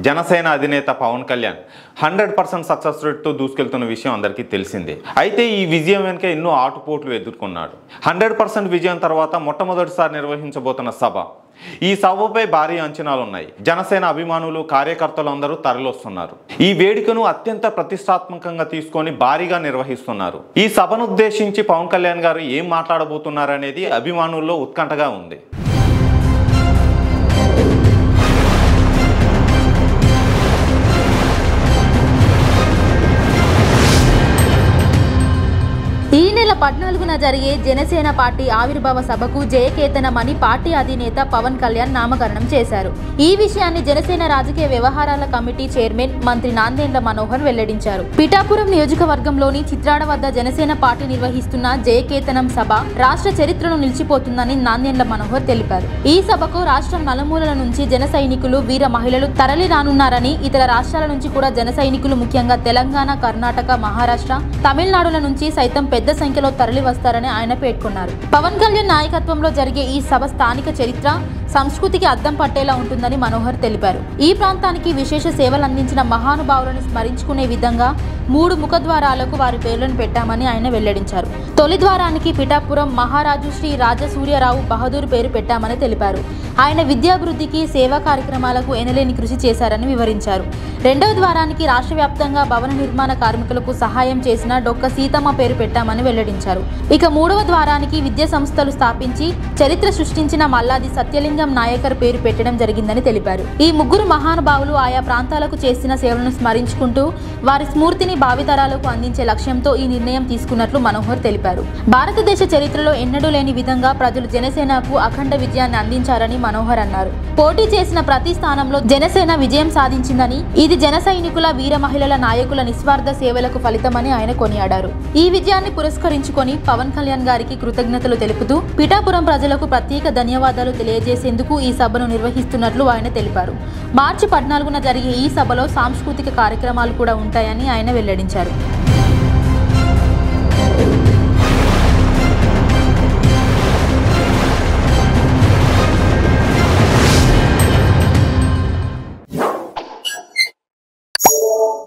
జనసేన అధినేత పవన్ కళ్యాణ్ 100% సక్సెస్ రేట్తో దూసుకెళ్తున్న విషయం అందరికీ తెలిసిందే. అయితే ఈ విజయం వెనుక ఎన్నో ఆటుపోట్లు ఎదుర్కొన్నాడు. 100% విజయం తర్వాత మొట్టమొదటిసారి నిర్వహించబోతున్న సభ. ఈ సభపై భారీ అంచనాలు ఉన్నాయి. జనసేన అభిమానులు, కార్యకర్తలు అందరూ తరలివస్తున్నారు. ఈ వేడుకను అత్యంత ప్రతిష్టాత్మకంగా తీసుకొని భారీగా నిర్వహిస్తున్నారు. ఈ సభను ఉద్దేశించి పవన్ కళ్యాణ్ గారు ఏం మాట్లాడబోతున్నారనేది అభిమానుల్లో ఉత్కంఠగా ఉంది. ఈ నెల 14న జరిగే జనసేన పార్టీ ఆవిర్భావ సభకు జయకేతనమని పార్టీ అధినేత పవన్ కళ్యాణ్ నామకరణం చేశారు. ఈ విషయాన్ని జనసేన రాజకీయ వ్యవహారాల కమిటీ చైర్మన్ మంత్రి నాందెండ్ల మనోహర్ వెల్లడించారు. పిఠాపురం నియోజకవర్గంలోని చిత్రాడ వద్ద జనసేన పార్టీ నిర్వహిస్తున్న జయకేతనం సభ రాష్ట్ర చరిత్రను నిలిచిపోతుందని నాందెండ్ల మనోహర్ తెలిపారు. ఈ సభకు రాష్ట్రం నలుమూలల నుంచి జన సైనికులు, వీర మహిళలు తరలి రానున్నారని, ఇతర రాష్ట్రాల నుంచి కూడా జన సైనికులు ముఖ్యంగా తెలంగాణ, కర్ణాటక, మహారాష్ట్ర, తమిళనాడుల నుంచి సైతం పెద్ద సంఖ్యలో తరలి వస్తారని ఆయన పేర్కొన్నారు. పవన్ కళ్యాణ్ నాయకత్వంలో జరిగే ఈ సభ స్థానిక చరిత్ర, సంస్కృతికి అద్దం పట్టేలా ఉంటుందని మనోహర్ తెలిపారు. ఈ ప్రాంతానికి విశేష సేవలు అందించిన మహానుభావులను స్మరించుకునే విధంగా 3 ముఖద్వారాలకు వారి పేర్లను పెట్టామని ఆయన వెల్లడించారు. తొలి ద్వారానికి పిఠాపురం మహారాజు శ్రీ రాజసూర్యరావు బహదూర్ పేరు పెట్టామని తెలిపారు. ఆయన విద్యాభివృద్ధికి, సేవా కార్యక్రమాలకు ఎనలేని కృషి చేశారని వివరించారు. రెండవ ద్వారానికి రాష్ట్ర వ్యాప్తంగా భవన నిర్మాణ కార్మికులకు సహాయం చేసిన డొక్క సీతమ్మ పేరు పెట్టామని వెల్లడించారు. ఇక 3వ ద్వారానికి విద్యా సంస్థలు స్థాపించి చరిత్ర సృష్టించిన మల్లాది సత్యలింగం నాయకర్ పేరు పెట్టడం జరిగిందని తెలిపారు. ఈ 3 మహానుభావులు ఆయా ప్రాంతాలకు చేసిన సేవలను స్మరించుకుంటూ వారి స్ఫూర్తిని భావితరాలకు అందించే లక్ష్యంతో ఈ నిర్ణయం తీసుకున్నట్లు మనోహర్ తెలిపారు. భారతదేశ చరిత్రలో ఎన్నడూ లేని విధంగా ప్రజలు జనసేనకు అఖండ విజయాన్ని అందించారని మనోహర్ అన్నారు. పోటీ చేసిన ప్రతి స్థానంలో జనసేన విజయం సాధించిందని, ఇది జన సైనికుల, వీర మహిళల నాయకుల నిస్వార్థ సేవలకు ఫలితమని ఆయన కొనియాడారు. ఈ విజయాన్ని పురస్కరించుకొని పవన్ కళ్యాణ్ గారికి కృతజ్ఞతలు తెలుపుతూ పిఠాపురం ప్రజలకు ప్రత్యేక ధన్యవాదాలు తెలియజేసేందుకు ఈ సభను నిర్వహిస్తున్నట్లు ఆయన తెలిపారు. మార్చి 14న జరిగే ఈ సభలో సాంస్కృతిక కార్యక్రమాలు కూడా ఉంటాయని ఆయన వెల్లడించారు.